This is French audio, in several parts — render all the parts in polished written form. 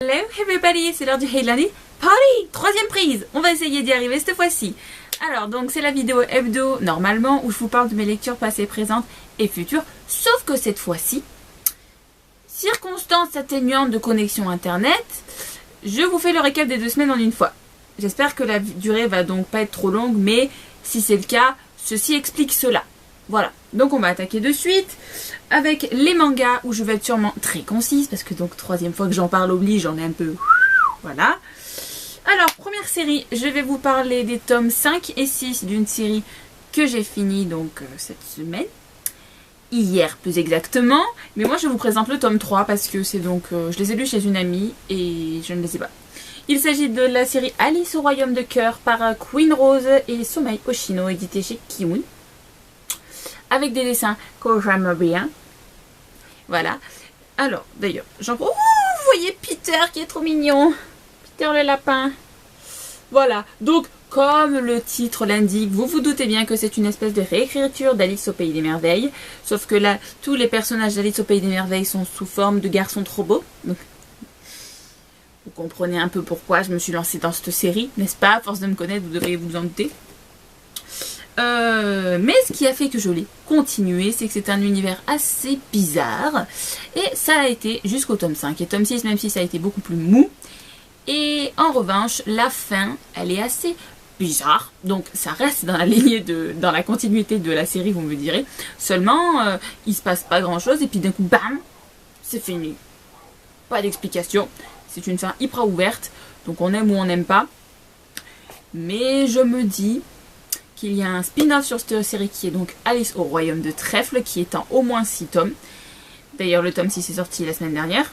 Hello everybody, c'est l'heure du Heilandi Party, troisième prise. On va essayer d'y arriver cette fois-ci. Alors donc c'est la vidéo hebdo normalement où je vous parle de mes lectures passées, présentes et futures. Sauf que cette fois-ci, circonstances atténuantes de connexion internet, je vous fais le récap des 2 semaines en une fois. J'espère que la durée va donc pas être trop longue, mais si c'est le cas, ceci explique cela. Voilà, donc on va attaquer de suite avec les mangas où je vais être sûrement très concise parce que donc troisième fois que j'en parle oblige, j'en ai un peu... Voilà. Alors, première série, je vais vous parler des tomes 5 et 6 d'une série que j'ai finie donc cette semaine. Hier plus exactement, mais moi je vous présente le tome 3 parce que c'est donc... je les ai lus chez une amie et je ne les ai pas. Il s'agit de la série Alice au Royaume de Cœur par Queen Rose et Somei Oshino, édité chez Kiun. Avec des dessins que j'aime bien. Voilà. Alors, d'ailleurs, oh, vous voyez Peter qui est trop mignon. Peter le lapin. Voilà. Donc, comme le titre l'indique, vous vous doutez bien que c'est une espèce de réécriture d'Alice au Pays des Merveilles. Sauf que là, tous les personnages d'Alice au Pays des Merveilles sont sous forme de garçons trop beaux. Donc, vous comprenez un peu pourquoi je me suis lancée dans cette série, n'est-ce pas? À force de me connaître, vous devriez vous en douter. Mais ce qui a fait que je l'ai continué, c'est que c'est un univers assez bizarre. Et ça a été jusqu'au tome 5. Et tome 6, même si ça a été beaucoup plus mou. Et en revanche, la fin, elle est assez bizarre. Donc ça reste dans la lignée dans la continuité de la série, vous me direz. Seulement, il se passe pas grand chose. Et puis d'un coup, bam, c'est fini. Pas d'explication. C'est une fin hyper ouverte. Donc on aime ou on n'aime pas. Mais je me dis... qu'il y a un spin-off sur cette série qui est donc Alice au Royaume de Trèfle, qui est en au moins 6 tomes. D'ailleurs, le tome 6 est sorti la semaine dernière.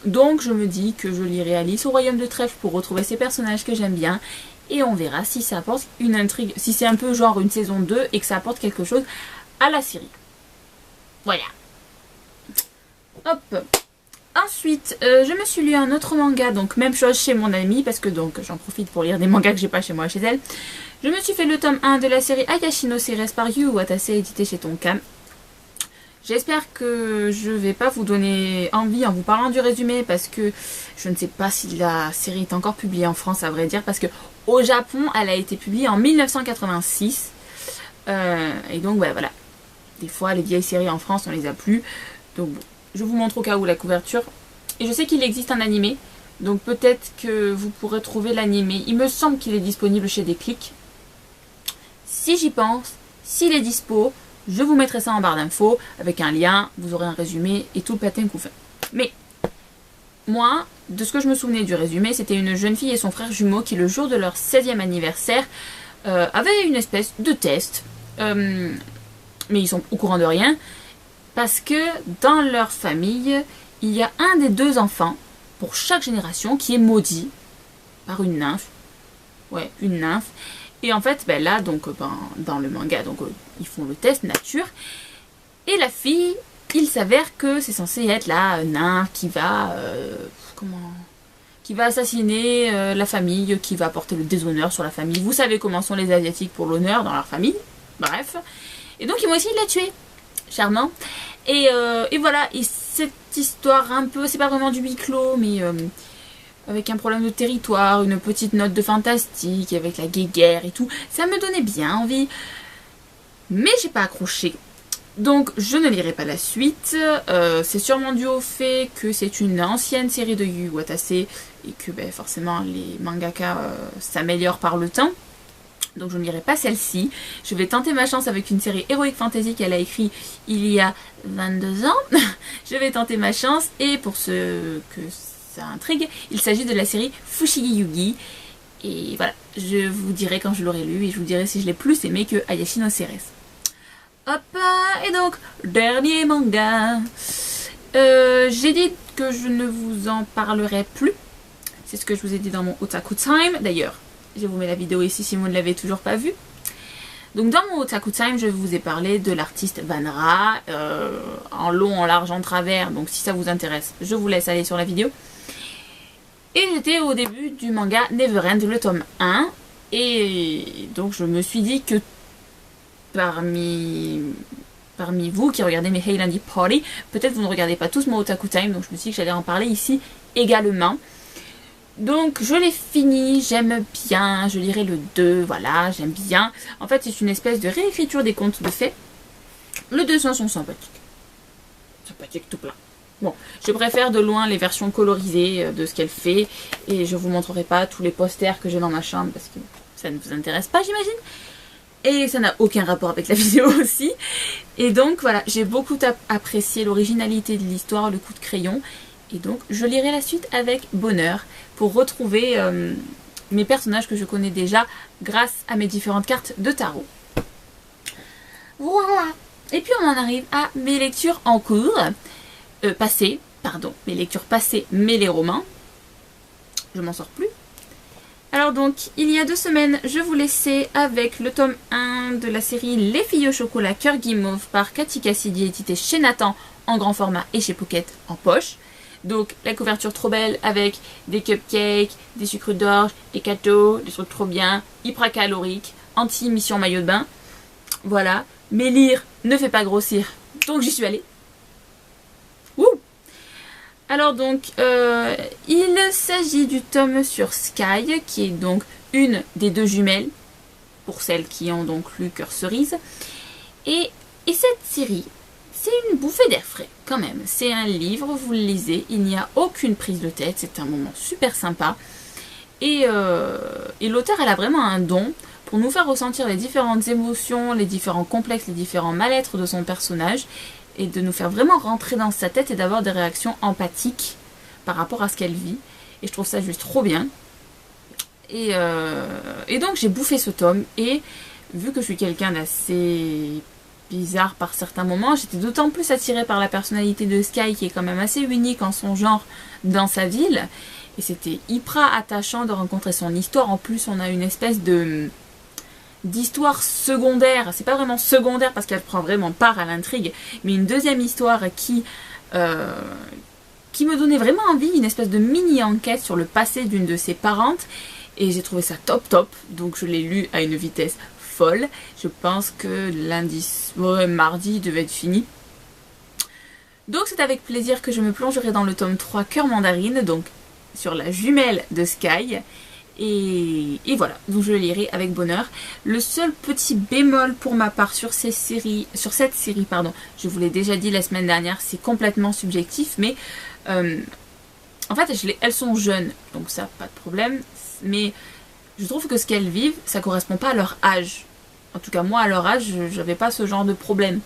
Donc, je me dis que je lirai Alice au Royaume de Trèfle pour retrouver ces personnages que j'aime bien. Et on verra si ça apporte une intrigue, si c'est un peu genre une saison 2 et que ça apporte quelque chose à la série. Voilà. Hop. Ensuite, je me suis lu un autre manga, donc même chose chez mon amie, parce que donc j'en profite pour lire des mangas que j'ai pas chez moi, chez elle. Je me suis fait le tome 1 de la série Ayashino Series par Yu Watase, édité chez Tonkam. J'espère que je vais pas vous donner envie en vous parlant du résumé, parce que je ne sais pas si la série est encore publiée en France, à vrai dire, parce que au Japon, elle a été publiée en 1986. Et donc, ouais, voilà. Des fois, les vieilles séries en France, on les a plus. Donc, bon. Je vous montre au cas où la couverture. Et je sais qu'il existe un animé. Donc peut-être que vous pourrez trouver l'animé. Il me semble qu'il est disponible chez Déclic. Si j'y pense, s'il est dispo, je vous mettrai ça en barre d'infos. Avec un lien, vous aurez un résumé et tout le patin couffin. Mais, moi, de ce que je me souvenais du résumé, c'était une jeune fille et son frère jumeau qui, le jour de leur 16e anniversaire, avaient une espèce de test. Mais ils sont au courant de rien. Parce que dans leur famille, il y a un des 2 enfants, pour chaque génération, qui est maudit par une nymphe. Ouais, une nymphe. Et en fait, ben là, donc, dans le manga, donc, ils font le test nature. Et la fille, il s'avère que c'est censé être la nymphe qui va... qui va assassiner la famille, qui va porter le déshonneur sur la famille. Vous savez comment sont les Asiatiques pour l'honneur dans leur famille. Bref. Et donc, ils vont essayer de la tuer. Charmant. Et voilà, et cette histoire un peu, c'est pas vraiment du huis clos, mais avec un problème de territoire, une petite note de fantastique, avec la guéguerre et tout, ça me donnait bien envie. Mais j'ai pas accroché. Donc je ne lirai pas la suite. C'est sûrement dû au fait que c'est une ancienne série de Yu Watase et que ben, forcément les mangaka s'améliorent par le temps. Donc je ne lirai pas celle-ci. Je vais tenter ma chance avec une série Heroic Fantasy qu'elle a écrit il y a 22 ans. Je vais tenter ma chance. Et pour ceux que ça intrigue, il s'agit de la série Fushigi Yugi. Et voilà, je vous dirai quand je l'aurai lu et je vous dirai si je l'ai plus aimé que Ayashino Series. Hop, et donc, dernier manga. J'ai dit que je ne vous en parlerai plus. C'est ce que je vous ai dit dans mon Otaku Time. D'ailleurs, je vous mets la vidéo ici si vous ne l'avez toujours pas vue. Donc dans mon Otaku Time, je vous ai parlé de l'artiste Banra, en long, en large, en travers. Donc si ça vous intéresse, je vous laisse aller sur la vidéo. Et j'étais au début du manga Neverend, le tome 1. Et donc je me suis dit que parmi vous qui regardez mes Heilandi Party, peut-être vous ne regardez pas tous mon Otaku Time. Donc je me suis dit que j'allais en parler ici également. Donc je l'ai fini, j'aime bien, je lirai le 2, voilà, j'aime bien. En fait c'est une espèce de réécriture des contes de fées. Les dessins sont sympathiques. Sympathiques tout plein. Bon, je préfère de loin les versions colorisées de ce qu'elle fait. Et je vous montrerai pas tous les posters que j'ai dans ma chambre parce que ça ne vous intéresse pas j'imagine. Et ça n'a aucun rapport avec la vidéo aussi. Et donc voilà, j'ai beaucoup apprécié l'originalité de l'histoire, le coup de crayon. Et donc je lirai la suite avec bonheur pour retrouver mes personnages que je connais déjà grâce à mes différentes cartes de tarot. Voilà. Et puis on en arrive à mes lectures en cours. Passées, pardon, mes lectures passées, mais les romans. Je m'en sors plus. Alors donc, il y a 2 semaines, je vous laissais avec le tome 1 de la série Les filles au chocolat cœur guimauve par Cathy Cassidy, édité chez Nathan en grand format et chez Pocket en poche. Donc la couverture trop belle avec des cupcakes, des sucres d'orge, des gâteaux, des trucs trop bien, hyper caloriques, anti-mission maillot de bain. Voilà, mais lire ne fait pas grossir, donc j'y suis allée. Ouh. Alors donc, il s'agit du tome sur Sky, qui est donc une des 2 jumelles, pour celles qui ont donc lu Cœur Cerise. Et cette série, c'est une bouffée d'air frais quand même. C'est un livre, vous le lisez, il n'y a aucune prise de tête, c'est un moment super sympa. Et l'auteur, elle a vraiment un don pour nous faire ressentir les différentes émotions, les différents complexes, les différents mal-être de son personnage. Et de nous faire vraiment rentrer dans sa tête et d'avoir des réactions empathiques par rapport à ce qu'elle vit. Et je trouve ça juste trop bien. Et donc j'ai bouffé ce tome. Et vu que je suis quelqu'un d'assez bizarre par certains moments, j'étais d'autant plus attirée par la personnalité de Sky, qui est quand même assez unique en son genre dans sa ville. Et c'était hyper attachant de rencontrer son histoire. En plus, on a une espèce d'histoire secondaire, c'est pas vraiment secondaire parce qu'elle prend vraiment part à l'intrigue, mais une deuxième histoire qui me donnait vraiment envie, une espèce de mini-enquête sur le passé d'une de ses parentes, et j'ai trouvé ça top, donc je l'ai lu à une vitesse folle. Je pense que mardi, il devait être fini. Donc c'est avec plaisir que je me plongerai dans le tome 3 Cœur Mandarine, donc sur la jumelle de Sky. Et voilà, donc je le lirai avec bonheur. Le seul petit bémol pour ma part sur cette série, je vous l'ai déjà dit la semaine dernière, c'est complètement subjectif, mais en fait elles sont jeunes, donc ça pas de problème, mais je trouve que ce qu'elles vivent, ça correspond pas à leur âge. En tout cas moi à leur âge, j'avais pas ce genre de problème.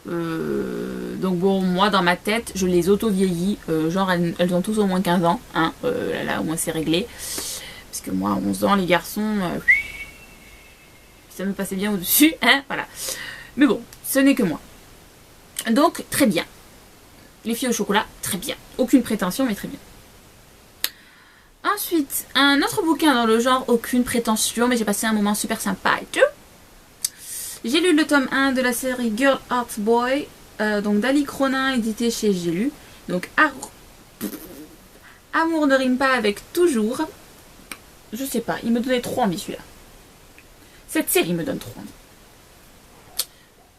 Donc bon, moi dans ma tête je les auto-vieillis, genre elles ont tous au moins 15 ans, hein, là au moins c'est réglé, parce que moi à 11 ans les garçons, ça me passait bien au dessus, hein, voilà, mais bon, ce n'est que moi. Donc très bien, les filles au chocolat, très bien, aucune prétention mais très bien. Ensuite, un autre bouquin dans le genre aucune prétention, mais j'ai passé un moment super sympa et tout. J'ai lu le tome 1 de la série Girl Art Boy, donc d'Ali Cronin, édité chez J'ai lu. Donc Amour ne rime pas avec toujours. Je sais pas, il me donnait trop envie celui-là. Cette série me donne trop envie.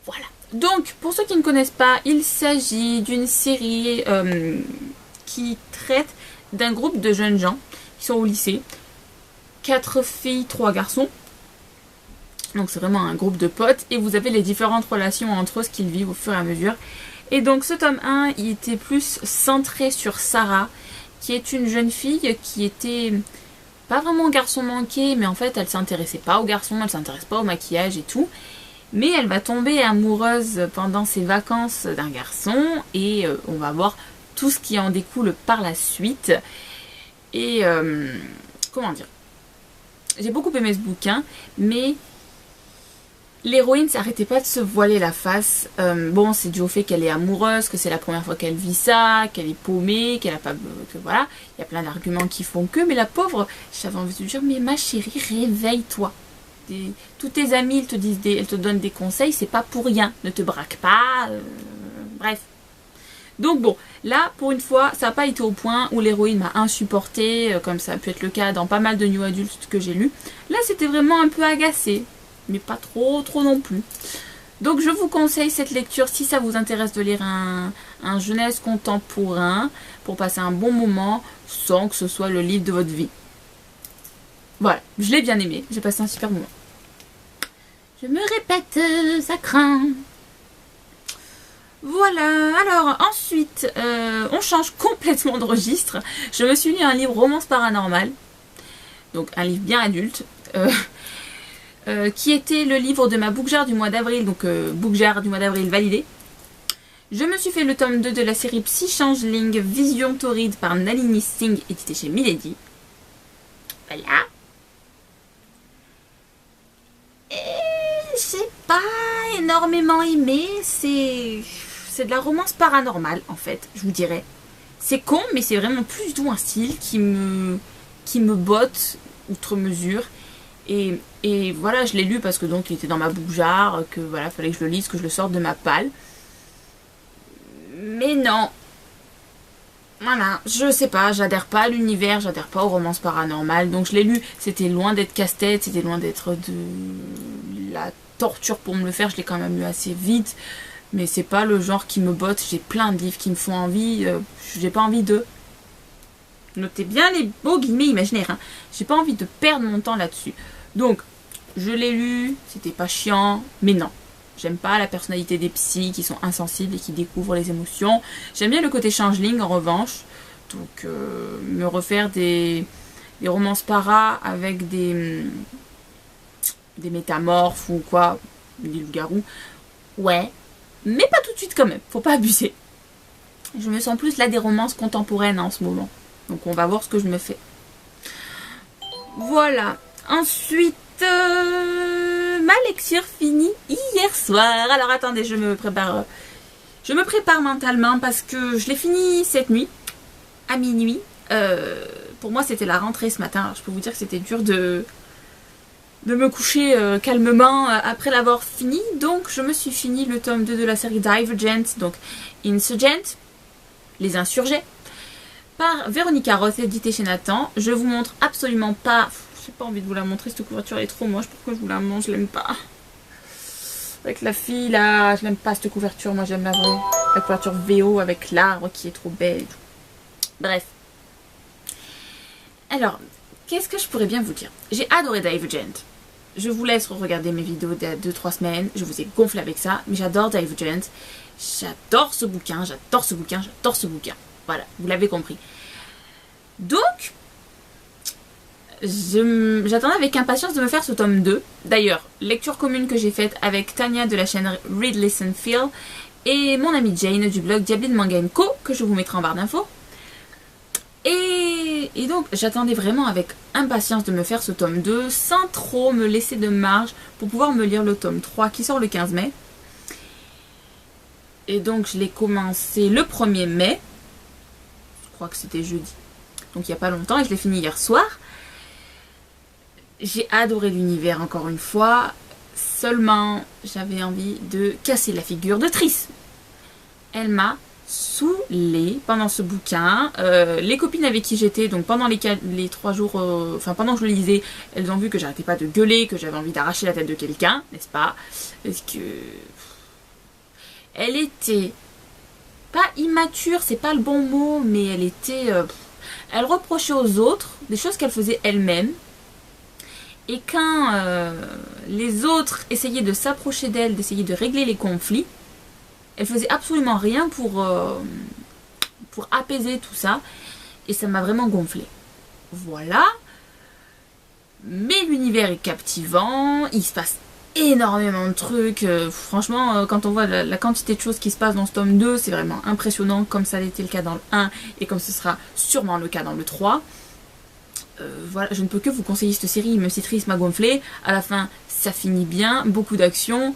Voilà. Donc, pour ceux qui ne connaissent pas, il s'agit d'une série qui traite d'un groupe de jeunes gens qui sont au lycée. 4 filles, 3 garçons. Donc c'est vraiment un groupe de potes et vous avez les différentes relations entre eux, ce qu'ils vivent au fur et à mesure. Et donc ce tome 1, il était plus centré sur Sarah, qui est une jeune fille qui était pas vraiment garçon manqué, mais en fait elle s'intéressait pas aux garçons, elle s'intéresse pas au maquillage et tout. Mais elle va tomber amoureuse pendant ses vacances d'un garçon et on va voir tout ce qui en découle par la suite. Et comment dire, j'ai beaucoup aimé ce bouquin, mais l'héroïne s'arrêtait pas de se voiler la face. Bon, c'est dû au fait qu'elle est amoureuse, que c'est la première fois qu'elle vit ça, qu'elle est paumée, qu'elle a pas... que voilà, il y a plein d'arguments qui font que... Mais la pauvre, j'avais envie de dire, mais ma chérie, réveille-toi. Tous tes amis, elles te donnent des conseils, c'est pas pour rien. Ne te braque pas, bref. Donc bon, là, pour une fois, ça n'a pas été au point où l'héroïne m'a insupportée, comme ça a pu être le cas dans pas mal de new adultes que j'ai lus. Là, c'était vraiment un peu agacé. Mais pas trop non plus. Donc je vous conseille cette lecture si ça vous intéresse de lire un jeunesse contemporain. pour passer un bon moment sans que ce soit le livre de votre vie. Voilà, je l'ai bien aimé, j'ai passé un super moment. Je me répète, ça craint. Voilà, alors ensuite, on change complètement de registre. Je me suis lu un livre romance paranormale, donc un livre bien adulte, qui était le livre de ma Bookjar du mois d'avril, donc Bookjar du mois d'avril validé. Je me suis fait le tome 2 de la série Psy Changeling Vision Torride par Nalini Singh, édité chez Milady. Voilà. Et j'ai pas énormément aimé, c'est de la romance paranormale en fait, je vous dirais. C'est con, mais c'est vraiment plus doux un style qui me botte outre mesure. Et voilà, je l'ai lu parce que donc il était dans ma Bookjar, que voilà, fallait que je le lise, que je le sorte de ma palle. Mais non. Voilà, je sais pas, j'adhère pas à l'univers, j'adhère pas aux romances paranormales. Donc je l'ai lu, c'était loin d'être casse-tête, c'était loin d'être de la torture pour me le faire. Je l'ai quand même lu assez vite. Mais c'est pas le genre qui me botte. J'ai plein de livres qui me font envie. J'ai pas envie de... Notez bien les beaux guillemets imaginaires. Hein. J'ai pas envie de perdre mon temps là-dessus. Donc, je l'ai lu. C'était pas chiant. Mais non. J'aime pas la personnalité des psys qui sont insensibles et qui découvrent les émotions. J'aime bien le côté changeling en revanche. Donc, me refaire des romances para avec des métamorphes ou quoi. Des loups-garous. Ouais. Mais pas tout de suite quand même, faut pas abuser. Je me sens plus là des romances contemporaines en ce moment. Donc on va voir ce que je me fais. Voilà. Ensuite, ma lecture finie hier soir. Alors attendez, je me prépare mentalement parce que je l'ai fini cette nuit, à minuit. Pour moi c'était la rentrée ce matin. Alors, je peux vous dire que c'était dur de me coucher calmement après l'avoir fini. Donc je me suis fini le tome 2 de la série Divergent, donc Insurgent, les insurgés, par Véronica Roth, édité chez Nathan. Je vous montre absolument pas, j'ai pas envie de vous la montrer, cette couverture elle est trop moche, pourquoi je vous la montre, je l'aime pas. Avec la fille là, je l'aime pas cette couverture, moi j'aime la vraie, la couverture VO avec l'arbre qui est trop belle et tout. Bref. Alors, qu'est-ce que je pourrais bien vous dire? J'ai adoré Divergent. Je vous laisse regarder mes vidéos d'il y a 2-3 semaines. Je vous ai gonflé avec ça. Mais j'adore Divergent. J'adore ce bouquin. J'adore ce bouquin. J'adore ce bouquin. Voilà, vous l'avez compris. Donc, j'attendais avec impatience de me faire ce tome 2. D'ailleurs, lecture commune que j'ai faite avec Tania de la chaîne Read, Listen, Feel et mon amie Jane du blog Diabline Manga & Co, que je vous mettrai en barre d'infos. Et donc j'attendais vraiment avec impatience de me faire ce tome 2 sans trop me laisser de marge pour pouvoir me lire le tome 3 qui sort le 15 mai. Et donc je l'ai commencé le 1er mai. Je crois que c'était jeudi. Donc il n'y a pas longtemps et je l'ai fini hier soir. J'ai adoré l'univers encore une fois. Seulement j'avais envie de casser la figure de Triss. Elle m'a saoulée pendant ce bouquin. Les copines avec qui j'étais, donc pendant les 3 jours, pendant que je le lisais, elles ont vu que j'arrêtais pas de gueuler, que j'avais envie d'arracher la tête de quelqu'un, n'est-ce pas? Parce que elle était pas immature, c'est pas le bon mot, mais elle était, elle reprochait aux autres des choses qu'elle faisait elle-même. Et quand les autres essayaient de s'approcher d'elle, d'essayer de régler les conflits, elle faisait absolument rien pour apaiser tout ça. Et ça m'a vraiment gonflé. Voilà. Mais l'univers est captivant. Il se passe énormément de trucs. Franchement, quand on voit la quantité de choses qui se passent dans ce tome 2, c'est vraiment impressionnant. Comme ça a été le cas dans le 1 et comme ce sera sûrement le cas dans le 3. Voilà, je ne peux que vous conseiller cette série. Même si Triss m'a gonflé, à la fin, ça finit bien. Beaucoup d'action.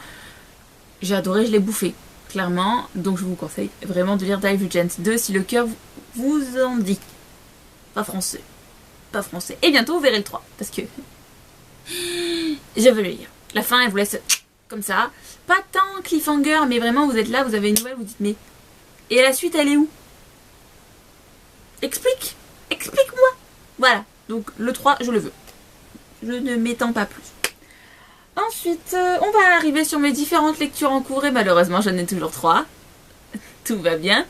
J'ai adoré, je l'ai bouffé. Clairement, donc je vous conseille vraiment de lire Divergent 2 si le cœur vous en dit. Pas français. Pas français. Et bientôt vous verrez le 3. Parce que je veux le lire. La fin elle vous laisse comme ça. Pas tant cliffhanger, mais vraiment vous êtes là, vous avez une nouvelle, vous dites mais... Et la suite elle est où? Explique. Explique-moi. Voilà. Donc le 3 je le veux. Je ne m'étends pas plus. Ensuite, on va arriver sur mes différentes lectures en cours et malheureusement, j'en ai toujours 3. Tout va bien.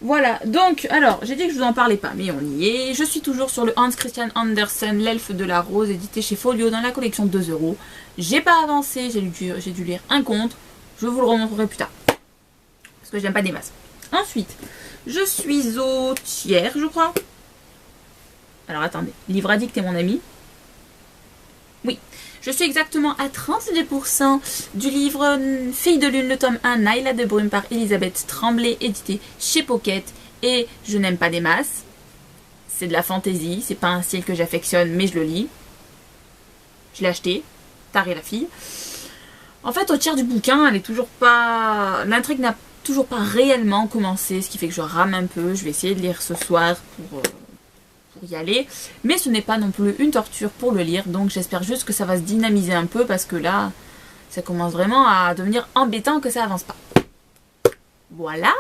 Voilà, donc, alors, j'ai dit que je vous en parlais pas, mais on y est. Je suis toujours sur le Hans Christian Andersen, L'Elfe de la Rose, édité chez Folio dans la collection 2 euros. J'ai pas avancé, j'ai dû lire un conte. Je vous le remontrerai plus tard. Parce que j'aime pas des masses. Ensuite, je suis au tiers, je crois. Alors, attendez. Livre addict est mon ami. Oui. Je suis exactement à 32% du livre Fille de Lune, le tome 1, Naïla de Brume par Elisabeth Tremblay, édité chez Pocket. Et je n'aime pas des masses. C'est de la fantaisie, c'est pas un style que j'affectionne, mais je le lis. Je l'ai acheté. Taré la fille. En fait, au tiers du bouquin, elle est toujours pas... L'intrigue n'a toujours pas réellement commencé, ce qui fait que je rame un peu. Je vais essayer de lire ce soir pour y aller, mais ce n'est pas non plus une torture pour le lire, donc j'espère juste que ça va se dynamiser un peu parce que là ça commence vraiment à devenir embêtant que ça avance pas. Voilà.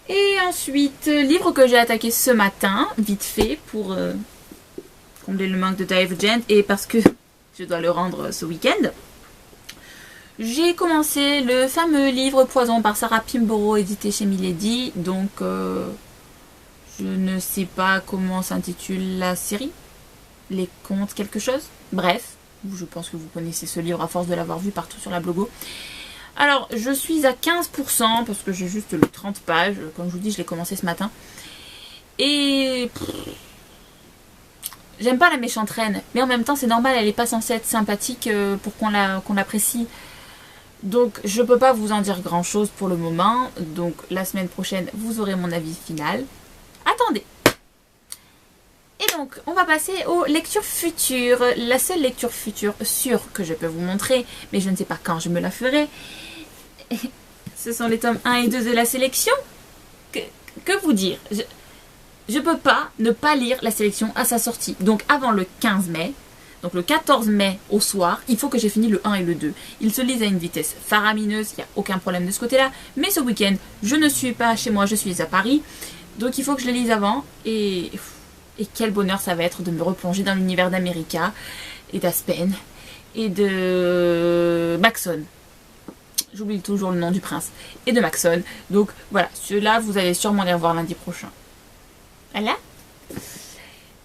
Et ensuite, livre que j'ai attaqué ce matin, vite fait, pour combler le manque de Divergent et parce que je dois le rendre ce week-end. J'ai commencé le fameux livre Poison par Sarah Pimborough, édité chez Milady, donc je ne sais pas comment s'intitule la série. Les contes quelque chose. Bref, je pense que vous connaissez ce livre à force de l'avoir vu partout sur la blogo. Alors, je suis à 15% parce que j'ai juste le 30 pages. Comme je vous dis, je l'ai commencé ce matin. Et... j'aime pas la méchante reine. Mais en même temps, c'est normal, elle n'est pas censée être sympathique pour qu'on l'apprécie. Donc, je peux pas vous en dire grand chose pour le moment. Donc, la semaine prochaine, vous aurez mon avis final. Attendez. Et donc, on va passer aux lectures futures. La seule lecture future sûre que je peux vous montrer, mais je ne sais pas quand je me la ferai, ce sont les tomes 1 et 2 de la sélection. Que vous dire? Je peux pas ne pas lire la sélection à sa sortie. Donc, avant le 15 mai, donc le 14 mai au soir, il faut que j'ai fini le 1 et le 2. Ils se lisent à une vitesse faramineuse, il n'y a aucun problème de ce côté-là. Mais ce week-end, je ne suis pas chez moi, je suis à Paris. Donc il faut que je les lise avant. Et quel bonheur ça va être de me replonger dans l'univers d'America et d'Aspen et de Maxon. J'oublie toujours le nom du prince. Et de Maxon. Donc voilà, ceux-là, vous allez sûrement les revoir lundi prochain. Voilà.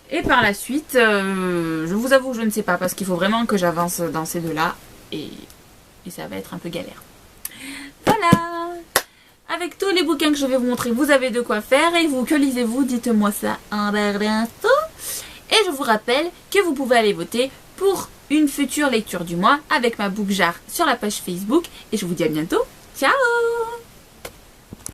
Et par la suite, je vous avoue, je ne sais pas, parce qu'il faut vraiment que j'avance dans ces deux-là. Et ça va être un peu galère. Voilà. Avec tous les bouquins que je vais vous montrer, vous avez de quoi faire. Et vous, que lisez-vous? Dites-moi ça en bientôt. Et je vous rappelle que vous pouvez aller voter pour une future lecture du mois avec ma book jar sur la page Facebook. Et je vous dis à bientôt. Ciao!